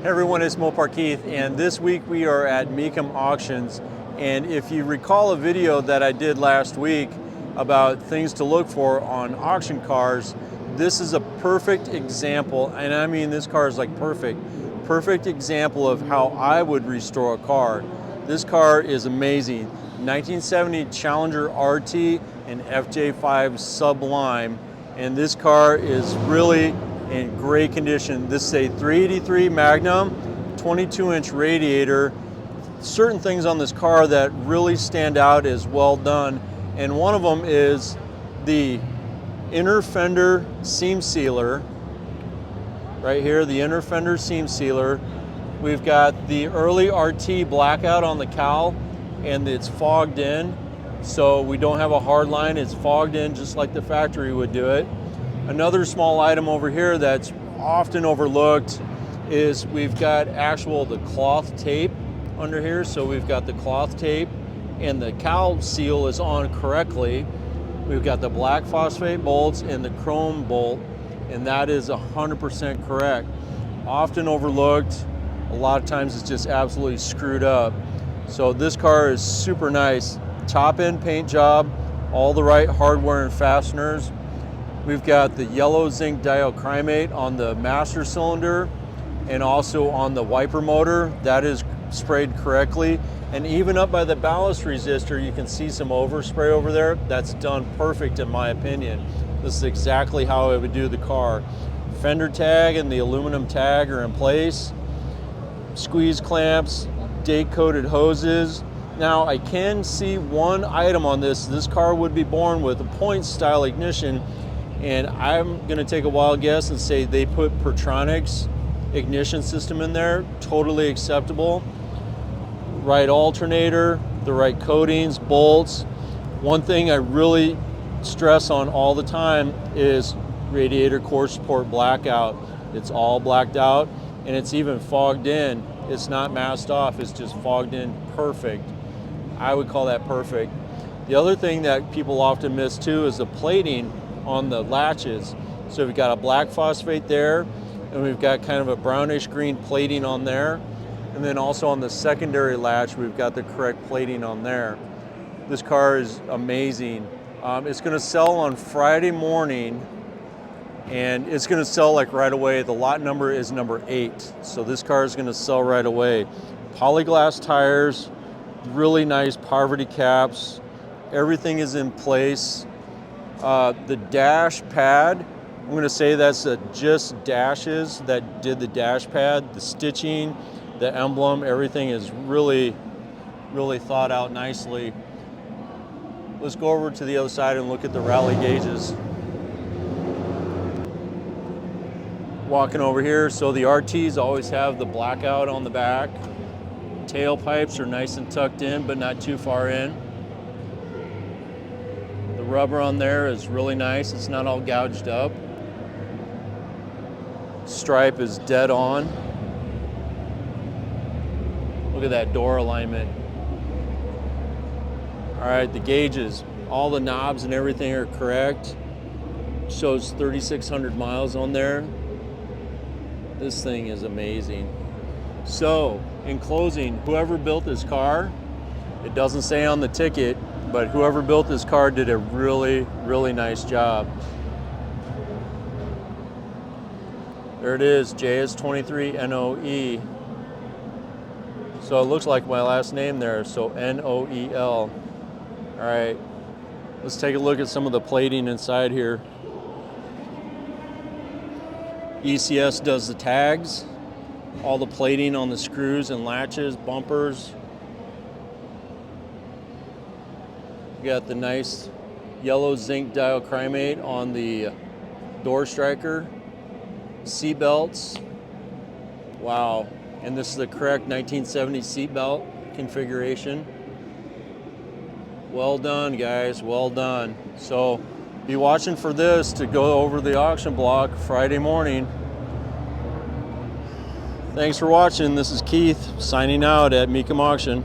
Hey everyone, it's Mopar Keith, and this week we are at Mecum Auctions. And if you recall a video that I did last week about things to look for on auction cars, this is a perfect example, and I mean this car is like perfect example of how I would restore a car. This car is amazing. 1970 Challenger RT and FJ5 Sublime, and this car is really in great condition. This is a 383 Magnum, 22-inch radiator. Certain things on this car that really stand out as well done, and one of them is the inner fender seam sealer. Right here, the inner fender seam sealer. We've got the early RT blackout on the cowl, and it's fogged in, so we don't have a hard line. It's fogged in just like the factory would do it. Another small item over here that's often overlooked is we've got the cloth tape under here. So we've got the cloth tape and the cowl seal is on correctly. We've got the black phosphate bolts and the chrome bolt, and that is 100% correct. Often overlooked, a lot of times it's just absolutely screwed up. So this car is super nice. Top end paint job, all the right hardware and fasteners. We've got the yellow zinc dichromate on the master cylinder and also on the wiper motor. That is sprayed correctly. And even up by the ballast resistor, you can see some overspray over there. That's done perfect in my opinion. This is exactly how I would do the car. Fender tag and the aluminum tag are in place. Squeeze clamps, date coated hoses. Now I can see one item on this. This car would be born with a point style ignition, and I'm gonna take a wild guess and say they put Pertronix ignition system in there. Totally acceptable. Right alternator, the right coatings, bolts. One thing I really stress on all the time is radiator core support blackout. It's all blacked out, and it's even fogged in. It's not masked off, it's just fogged in perfect. I would call that perfect. The other thing that people often miss too is the plating on the latches. So we've got a black phosphate there, and we've got kind of a brownish green plating on there. And then also on the secondary latch, we've got the correct plating on there. This car is amazing. It's gonna sell on Friday morning, and it's gonna sell like right away. The lot number is number 8. So this car is gonna sell right away. Polyglass tires, really nice poverty caps. Everything is in place. The dash pad, I'm gonna say that's just dashes that did the dash pad. The stitching, the emblem, everything is really thought out nicely. Let's go over to the other side and look at the rally gauges. Walking over here, so the RTs always have the blackout on the back. Tailpipes are nice and tucked in, but not too far in. The rubber on there is really nice. It's not all gouged up. Stripe is dead on. Look at that door alignment. All right, the gauges, all the knobs and everything are correct. Shows 3,600 miles on there. This thing is amazing. So, in closing, whoever built this car, it doesn't say on the ticket, but whoever built this car did a really nice job. There it is, JS23NOE. So it looks like my last name there, so Noel. All right, let's take a look at some of the plating inside here. ECS does the tags, all the plating on the screws and latches, bumpers. You got the nice yellow zinc dichromate on the door striker. Seat belts. Wow. And this is the correct 1970 seat belt configuration. Well done, guys, well done. So be watching for this to go over the auction block Friday morning. Thanks for watching. This is Keith signing out at Mecum Auction.